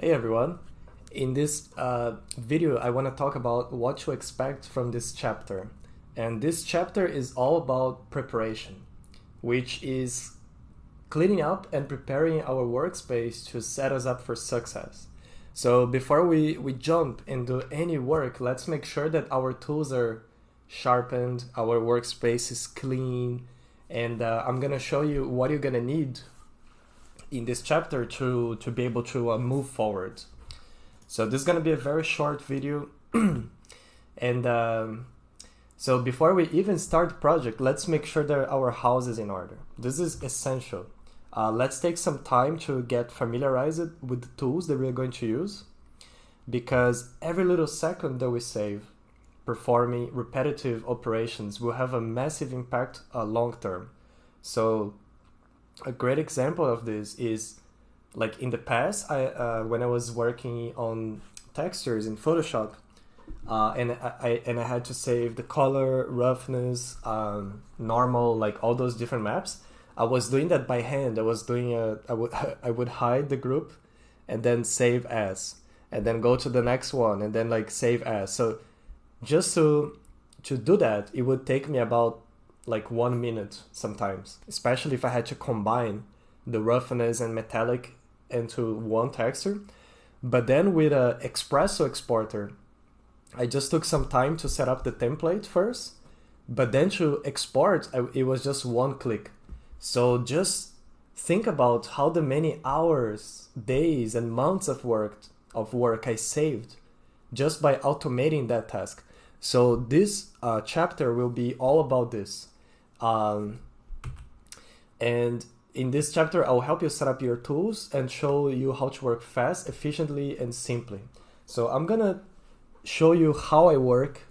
Hey everyone. In this video, I want to talk about what to expect from this chapter. And this chapter is all about preparation, which is cleaning up and preparing our workspace to set us up for success. So before we jump into any work, let's make sure that our tools are sharpened, our workspace is clean, and I'm gonna show you what you're gonna need in this chapter to be able to move forward. So this is going to be a very short video. And so before we even start the project, let's make sure that our house is in order. This is essential. Let's take some time to get familiarized with the tools that we're going to use, because every little second that we save performing repetitive operations will have a massive impact long term. So a great example of this is, like, in the past, when I was working on textures in Photoshop, and I had to save the color, roughness, normal, like all those different maps. I was doing that by hand. I would hide the group, and then save as, and then go to the next one, and then like save as. So just to do that, it would take me about like 1 minute sometimes, especially if I had to combine the roughness and metallic into one texture. But then with a Espresso exporter, I just took some time to set up the template first, but then to export, it was just one click. So just think about how the many hours, days, and months of work I saved just by automating that task. So this chapter will be all about this. And in this chapter, I'll help you set up your tools and show you how to work fast, efficiently, and simply. So I'm gonna show you how I work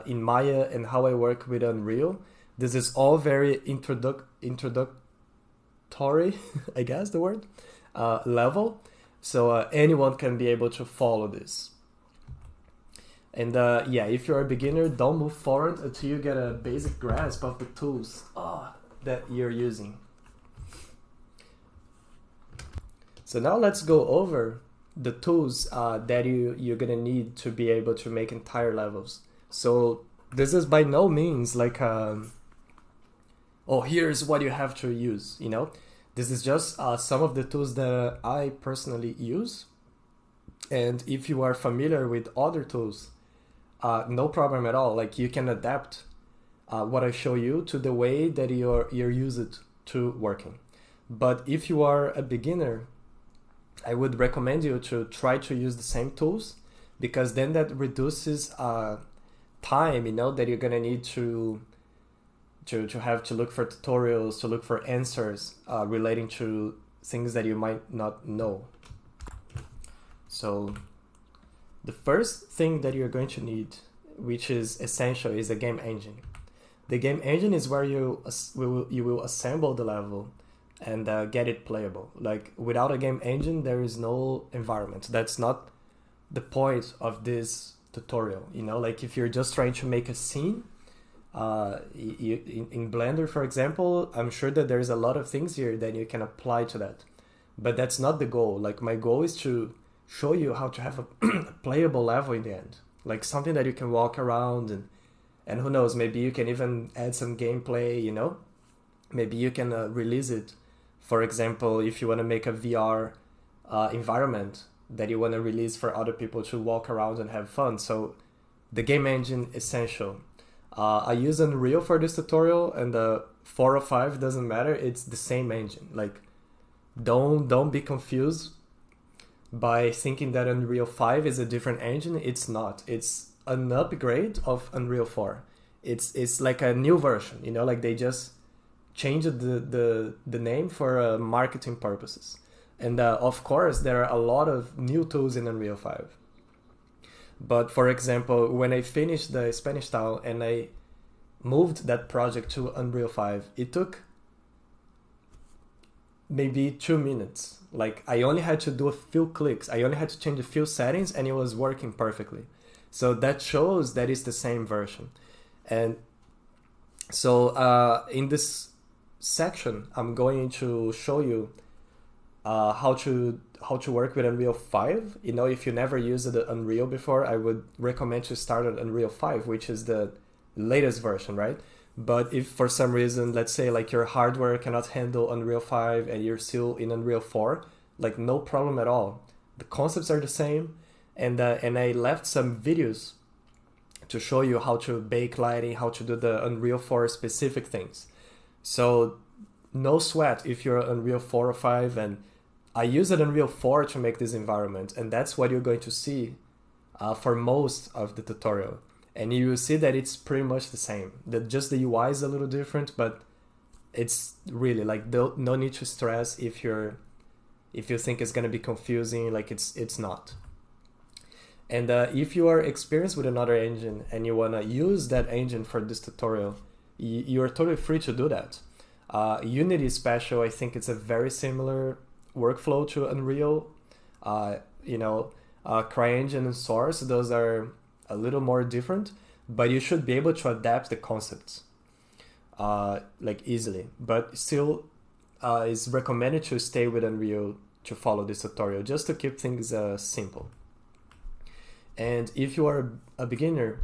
in Maya and how I work with Unreal. This is all very introductory, I guess the word, level. So anyone can be able to follow this. And yeah, if you're a beginner, don't move forward until you get a basic grasp of the tools that you're using. So now let's go over the tools that you're gonna need to be able to make entire levels. So this is by no means like, oh, here's what you have to use, you know? This is just some of the tools that I personally use. And if you are familiar with other tools, no problem at all. Like, you can adapt what I show you to the way that you're used to working. But if you are a beginner, I would recommend you to try to use the same tools, because then that reduces time, you know, that you're gonna need to have to look for tutorials, to look for answers relating to things that you might not know. So the first thing that you're going to need, which is essential, is a game engine. The game engine is where you will assemble the level and get it playable. Like, without a game engine, there is no environment. That's not the point of this tutorial. You know, like, if you're just trying to make a scene in Blender, for example, I'm sure that there's a lot of things here that you can apply to that. But that's not the goal. Like, my goal is to show you how to have a playable level in the end, like something that you can walk around, and who knows, maybe you can even add some gameplay, you know. Maybe you can release it, for example, if you want to make a VR environment that you want to release for other people to walk around and have fun. So the game engine, essential. I use Unreal for this tutorial, and 4 or 5 doesn't matter, it's the same engine. Like, don't be confused by thinking that Unreal 5 is a different engine. It's not. It's an upgrade of Unreal 4. It's like a new version, you know, like they just changed the name for marketing purposes. And of course, there are a lot of new tools in Unreal 5. But for example, when I finished the Spanish style and I moved that project to Unreal 5, it took maybe 2 minutes. Like, I only had to do a few clicks. I only had to change a few settings and it was working perfectly. So that shows that it's the same version. And so in this section, I'm going to show you how to work with Unreal 5. You know, if you never used the Unreal before, I would recommend to start at Unreal 5, which is the latest version, right? But if for some reason, let's say like your hardware cannot handle Unreal 5 and you're still in Unreal 4, like no problem at all. The concepts are the same, and I left some videos to show you how to bake lighting, how to do the Unreal 4 specific things. So no sweat if you're Unreal 4 or 5, and I use an Unreal 4 to make this environment, and that's what you're going to see for most of the tutorial. And you will see that it's pretty much the same. Just the UI is a little different, but it's really like no need to stress if you think it's gonna be confusing. Like it's not. And if you are experienced with another engine and you wanna use that engine for this tutorial, you are totally free to do that. Unity Special, I think it's a very similar workflow to Unreal. CryEngine and Source, those are a little more different, but you should be able to adapt the concepts like easily. But still, it's recommended to stay with Unreal to follow this tutorial, just to keep things simple. And if you are a beginner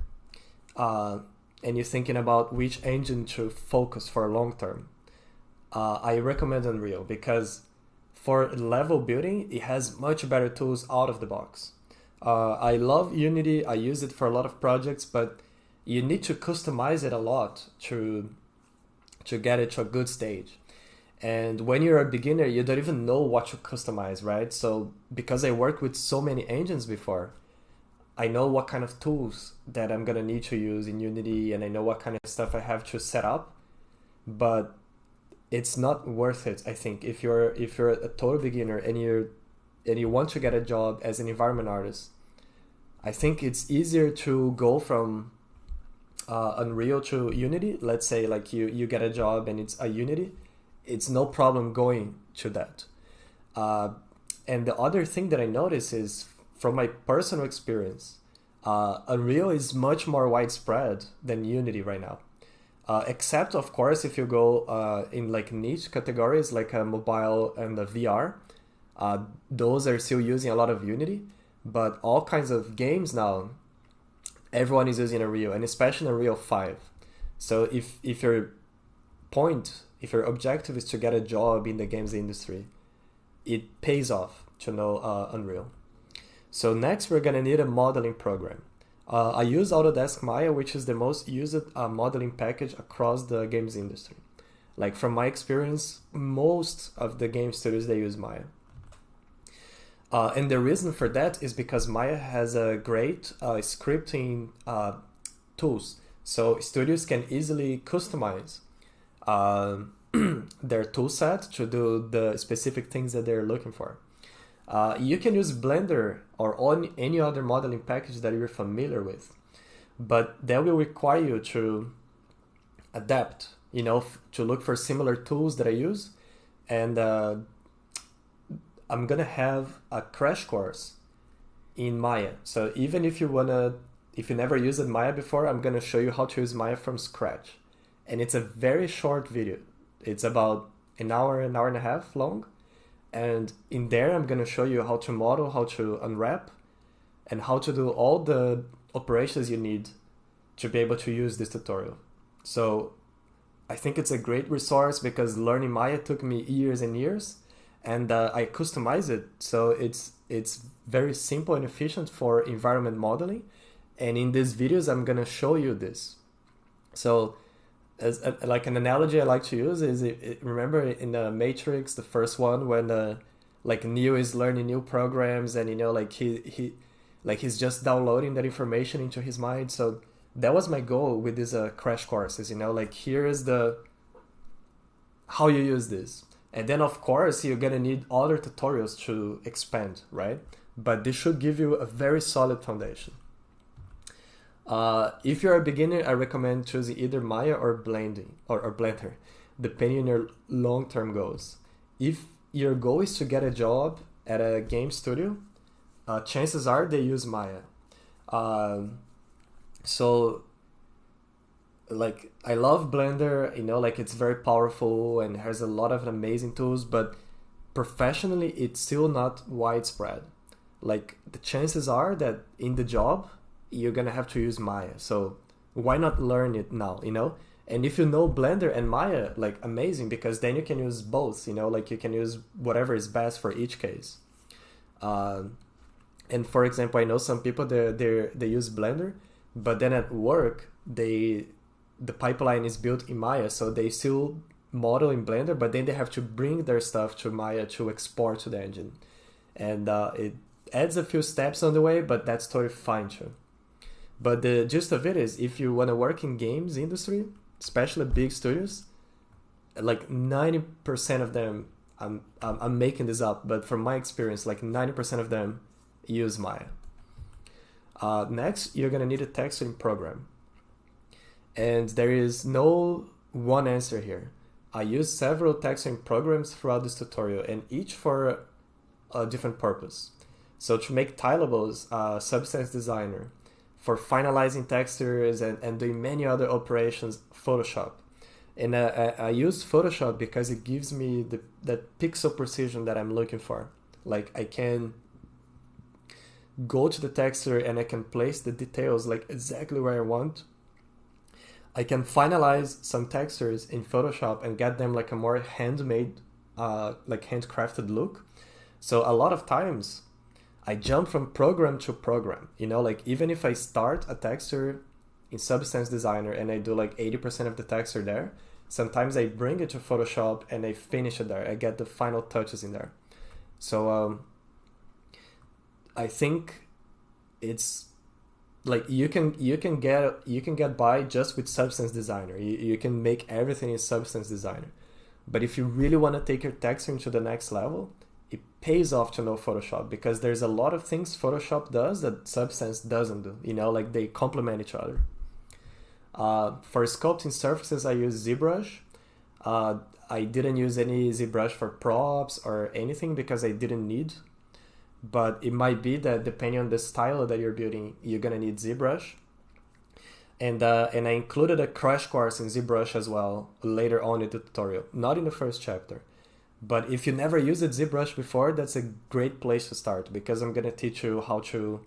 and you're thinking about which engine to focus for long term, I recommend Unreal, because for level building, it has much better tools out of the box. I love Unity. I use it for a lot of projects, but you need to customize it a lot to get it to a good stage. And when you're a beginner, you don't even know what to customize, right? So because I worked with so many engines before, I know what kind of tools that I'm gonna need to use in Unity, and I know what kind of stuff I have to set up. But it's not worth it, I think, if you're a total beginner and you want to get a job as an environment artist. I think it's easier to go from Unreal to Unity. Let's say like you get a job and it's a Unity, it's no problem going to that. And the other thing that I notice is, from my personal experience, Unreal is much more widespread than Unity right now. Except, of course, if you go in like niche categories like mobile and VR, those are still using a lot of Unity. But all kinds of games now, everyone is using Unreal, and especially Unreal 5. So if your objective is to get a job in the games industry, it pays off to know Unreal. So next, we're gonna need a modeling program. I use Autodesk Maya, which is the most used modeling package across the games industry. Like from my experience, most of the game studios, they use Maya. And the reason for that is because Maya has a great scripting tools. So studios can easily customize their tool set to do the specific things that they're looking for. You can use Blender or any other modeling package that you're familiar with, but that will require you to adapt, to look for similar tools that I use. And I'm gonna have a crash course in Maya. So even if you never used Maya before, I'm gonna show you how to use Maya from scratch. And it's a very short video. It's about an hour and a half long. And in there, I'm gonna show you how to model, how to unwrap, and how to do all the operations you need to be able to use this tutorial. So I think it's a great resource, because learning Maya took me years and years, and I customize it so it's very simple and efficient for environment modeling. And in these videos, I'm gonna show you this. So like an analogy I like to use is, remember in the Matrix, the first one, when like Neo is learning new programs, and like he's just downloading that information into his mind. So that was my goal with these crash courses. Like, here is how you use this. And then, of course, you're gonna need other tutorials to expand, right? But this should give you a very solid foundation. If you're a beginner, I recommend choosing either Maya or Blender, depending on your long-term goals. If your goal is to get a job at a game studio, chances are they use Maya. So like, I love Blender, like it's very powerful and has a lot of amazing tools, but professionally, it's still not widespread. Like the chances are that in the job, you're gonna have to use Maya. So why not learn it now, you know? And if you know Blender and Maya, like amazing, because then you can use both, you know, like you can use whatever is best for each case. And for example, I know some people they use Blender, but then at work the pipeline is built in Maya, so they still model in Blender, but then they have to bring their stuff to Maya to export to the engine, and it adds a few steps on the way, but that's totally fine too. But the gist of it is, if you want to work in games industry, especially big studios, like 90% of them, I'm making this up, but from my experience, like 90% of them use Maya. Next, you're gonna need a texturing program, and there is no one answer here. I use several texturing programs throughout this tutorial, and each for a different purpose. So to make tilables, Substance Designer. For finalizing textures and doing many other operations, Photoshop. And I use Photoshop because it gives me that pixel precision that I'm looking for. Like I can go to the texture and I can place the details like exactly where I want. I can finalize some textures in Photoshop and get them like a more handmade, like handcrafted look. So a lot of times I jump from program to program, you know, like even if I start a texture in Substance Designer and I do like 80% of the texture there, sometimes I bring it to Photoshop and I finish it there. I get the final touches in there. So I think it's like you can get by just with Substance Designer. You can make everything in Substance Designer. But if you really want to take your texturing to the next level, it pays off to know Photoshop, because there's a lot of things Photoshop does that Substance doesn't do, you know, like they complement each other. For sculpting surfaces, I use ZBrush. I didn't use any ZBrush for props or anything because I didn't need, but it might be that depending on the style that you're building, you're gonna need ZBrush. And I included a crash course in ZBrush as well later on in the tutorial, not in the first chapter. But if you never used ZBrush before, that's a great place to start, because I'm gonna teach you how to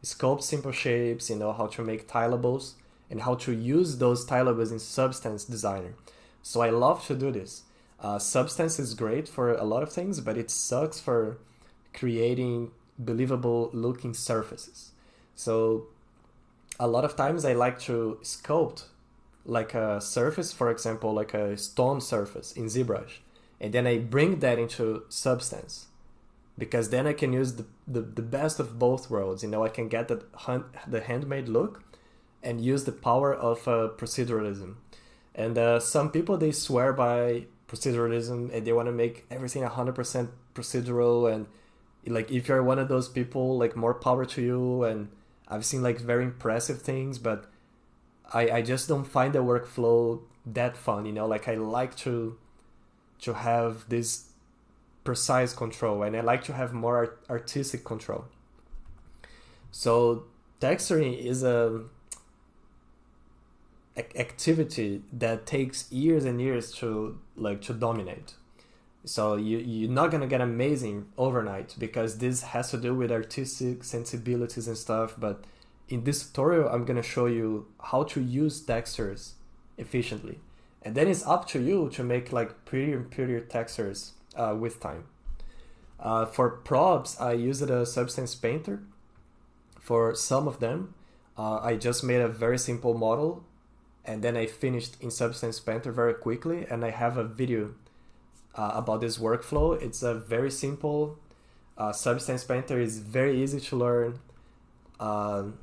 sculpt simple shapes, you know, how to make tilables, and how to use those tilables in Substance Designer. So I love to do this. Substance is great for a lot of things, but it sucks for creating believable looking surfaces. So a lot of times I like to sculpt like a surface, for example, like a stone surface in ZBrush. And then I bring that into Substance, because then I can use the best of both worlds. You know, I can get the handmade look and use the power of proceduralism. And some people, they swear by proceduralism and they want to make everything 100% procedural. And like, if you're one of those people, like, more power to you. And I've seen like very impressive things, but I just don't find the workflow that fun. You know, like I like to have this precise control, and I like to have more artistic control. So texturing is a activity that takes years and years to dominate. So you're not gonna get amazing overnight, because this has to do with artistic sensibilities and stuff. But in this tutorial, I'm gonna show you how to use textures efficiently. And then it's up to you to make like prettier and prettier textures with time. For props, I used a Substance Painter. For some of them, I just made a very simple model, and then I finished in Substance Painter very quickly. And I have a video about this workflow. It's a very simple. Substance Painter is very easy to learn. And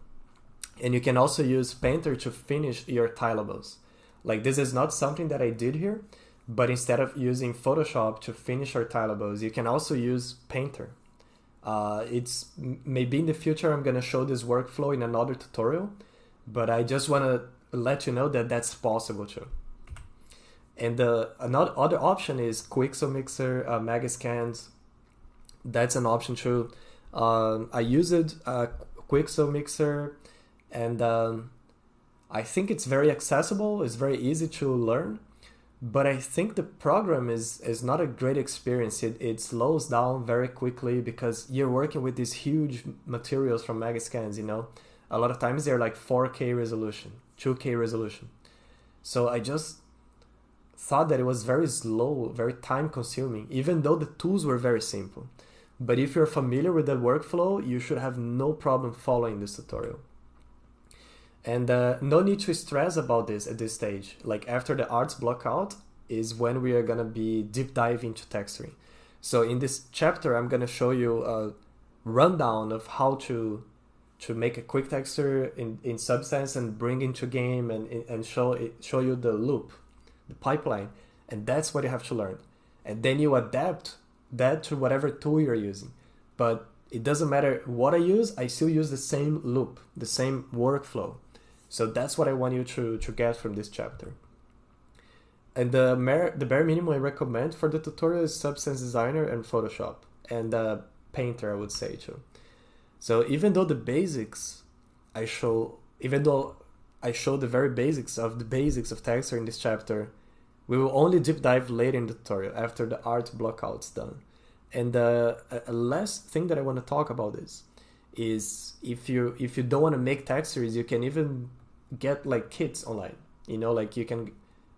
you can also use Painter to finish your tilables. Like, this is not something that I did here, but instead of using Photoshop to finish our tilables, you can also use Painter. It's maybe in the future I'm gonna show this workflow in another tutorial, but I just wanna let you know that that's possible too. And another other option is Quixel Mixer, Megascans. That's an option too. I used Quixel Mixer, and I think it's very accessible. It's very easy to learn, but I think the program is not a great experience. It slows down very quickly because you're working with these huge materials from Megascans, you know. A lot of times they're like 4K resolution, 2K resolution. So I just thought that it was very slow, very time consuming, even though the tools were very simple. But if you're familiar with the workflow, you should have no problem following this tutorial. And no need to stress about this at this stage. Like after the arts block out is when we are gonna be deep dive into texturing. So in this chapter, I'm gonna show you a rundown of how to make a quick texture in Substance and bring into game and show you the loop, the pipeline, and that's what you have to learn. And then you adapt that to whatever tool you're using. But it doesn't matter what I use, I still use the same loop, the same workflow. So that's what I want you to get from this chapter. And the bare minimum I recommend for the tutorial is Substance Designer and Photoshop. And Painter, I would say too. So even though the basics even though I show the very basics of texture in this chapter, we will only deep dive later in the tutorial after the art blockout's done. And a last thing that I want to talk about is if you don't want to make textures, you can even get like kits online. You know, like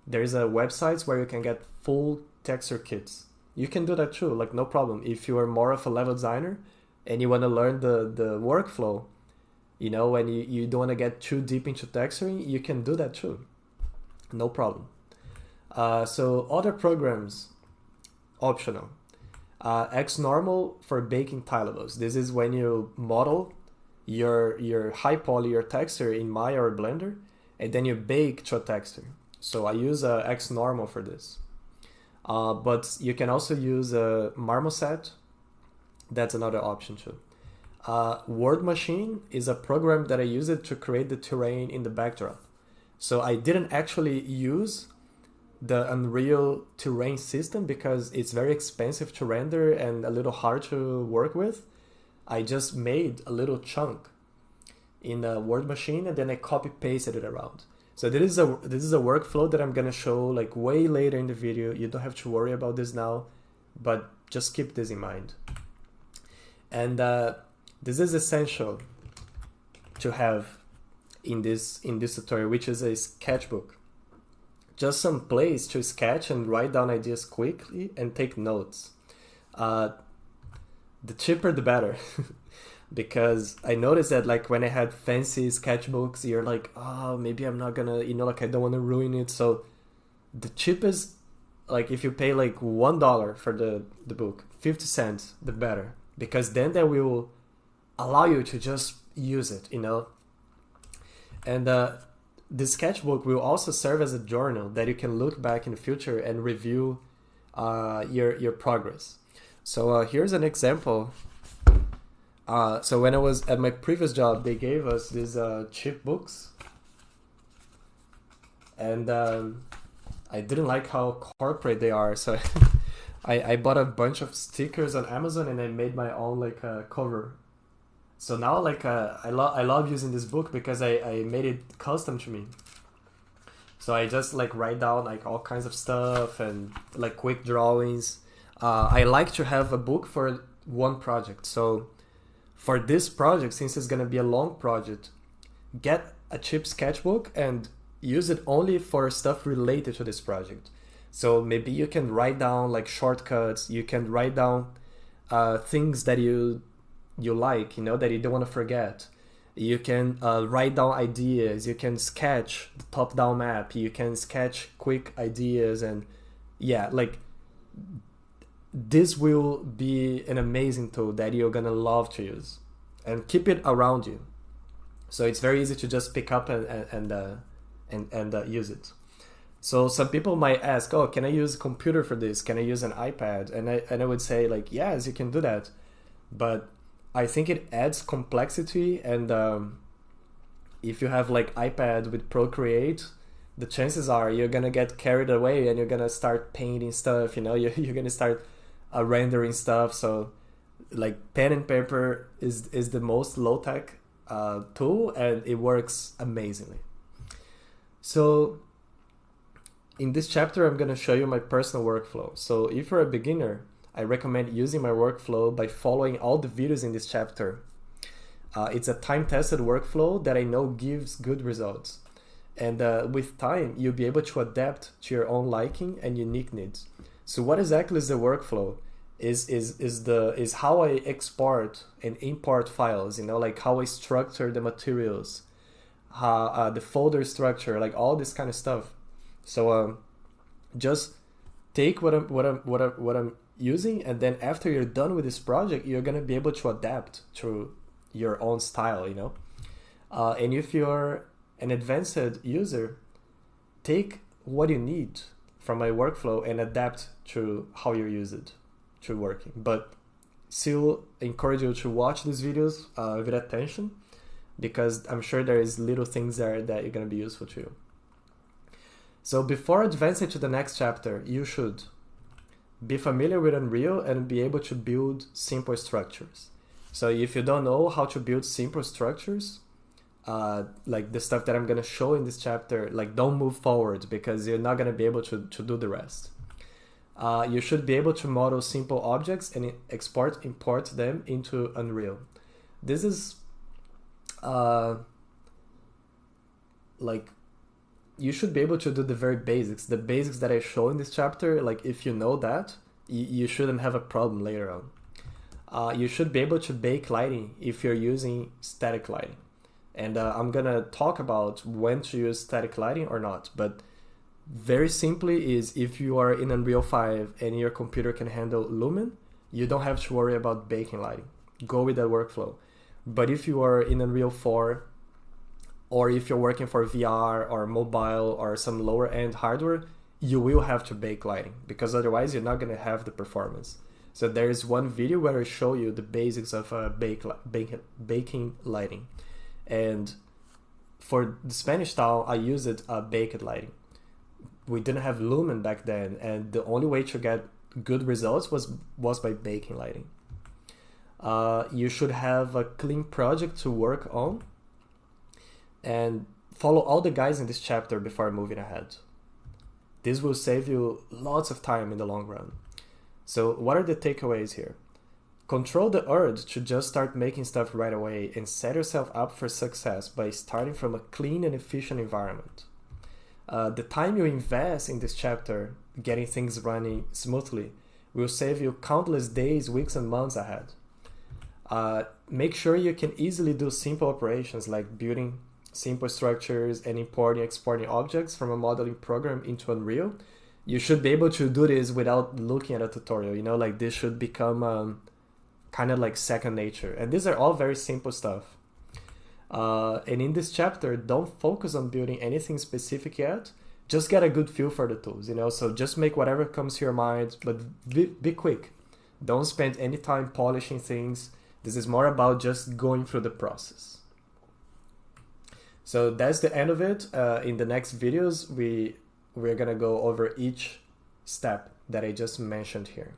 there's a websites where you can get full texture kits. You can do that too, like no problem. If you are more of a level designer and you want to learn the workflow, you know, and you don't want to get too deep into texturing, you can do that too. No problem. So other programs, optional. XNormal for baking tileables. This is when you model your high poly, your texture in Maya or Blender, and then you bake to a texture. So I use XNormal for this. But you can also use Marmoset. That's another option too. Word Machine is a program that I use it to create the terrain in the backdrop. So I didn't actually use the Unreal terrain system because it's very expensive to render and a little hard to work with. I just made a little chunk in a Word Machine and then I copy pasted it around. So this is a workflow that I'm gonna show like way later in the video. You don't have to worry about this now, but just keep this in mind. And this is essential to have in this tutorial, which is a sketchbook. Just some place to sketch and write down ideas quickly and take notes. The cheaper the better. Because I noticed that like when I had fancy sketchbooks, you're like, oh, maybe I'm not gonna, you know, like I don't want to ruin it. So the cheapest, like if you pay like $1 for the book, 50 cents, the better. Because then that will allow you to just use it, you know. And the sketchbook will also serve as a journal that you can look back in the future and review your progress. So here's an example. So when I was at my previous job, they gave us these cheap books. And I didn't like how corporate they are. So I bought a bunch of stickers on Amazon and I made my own like cover. So now like I love using this book because I made it custom to me. So I just like write down like all kinds of stuff and like quick drawings. I like to have a book for one project. So for this project, since it's gonna be a long project, get a cheap sketchbook and use it only for stuff related to this project. So maybe you can write down like shortcuts, you can write down things that you like, you know, that you don't want to forget. You can write down ideas, you can sketch the top-down map, you can sketch quick ideas, and yeah, like this will be an amazing tool that you're gonna love to use and keep it around you. So it's very easy to just pick up and use it. So some people might ask, oh, can I use a computer for this? Can I use an iPad? And I would say like, yes, you can do that. But I think it adds complexity, and if you have like iPad with Procreate, the chances are you're gonna get carried away and you're gonna start painting stuff, you know, you're gonna start rendering stuff. So like pen and paper is the most low-tech tool, and it works amazingly. So In this chapter, I'm going to show you my personal workflow. So if you're a beginner, I recommend using my workflow by following all the videos in this chapter. It's a time-tested workflow that I know gives good results. And with time, you'll be able to adapt to your own liking and unique needs. So what exactly is the workflow? Is how I export and import files, you know, like how I structure the materials, the folder structure, like all this kind of stuff. So just take what I'm using, and then after you're done with this project, you're gonna be able to adapt to your own style, you know. And if you're an advanced user, take what you need from my workflow and adapt to how you use it to working. But still encourage you to watch these videos with attention, because I'm sure there is little things there that are going to be useful to you. So before advancing to the next chapter, you should be familiar with Unreal and be able to build simple structures. So if you don't know how to build simple structures, like the stuff that I'm going to show in this chapter, like don't move forward, because you're not going to be able to do the rest. You should be able to model simple objects and import them into Unreal. This is like, you should be able to do the very basics. The basics that I show in this chapter, like if you know that, you shouldn't have a problem later on. You should be able to bake lighting if you're using static lighting. And I'm gonna talk about when to use static lighting or not, but very simply is if you are in Unreal 5 and your computer can handle Lumen, you don't have to worry about baking lighting. Go with that workflow. But if you are in Unreal 4, or if you're working for VR or mobile or some lower end hardware, you will have to bake lighting, because otherwise you're not gonna have the performance. So there is one video where I show you the basics of baking lighting. And for the Spanish style, I used baked lighting. We didn't have Lumen back then, and the only way to get good results was by baking lighting. You should have a clean project to work on, and follow all the guides in this chapter before moving ahead. This will save you lots of time in the long run. So what are the takeaways here? Control the urge to just start making stuff right away, and set yourself up for success by starting from a clean and efficient environment. The time you invest in this chapter getting things running smoothly will save you countless days, weeks, and months ahead. Make sure you can easily do simple operations like building simple structures and importing, exporting objects from a modeling program into Unreal. You should be able to do this without looking at a tutorial, you know, like this should become kind of like second nature. And these are all very simple stuff. And in this chapter, don't focus on building anything specific yet. Just get a good feel for the tools, you know, so just make whatever comes to your mind, but be quick. Don't spend any time polishing things. This is more about just going through the process. So that's the end of it. In the next videos, we're gonna go over each step that I just mentioned here.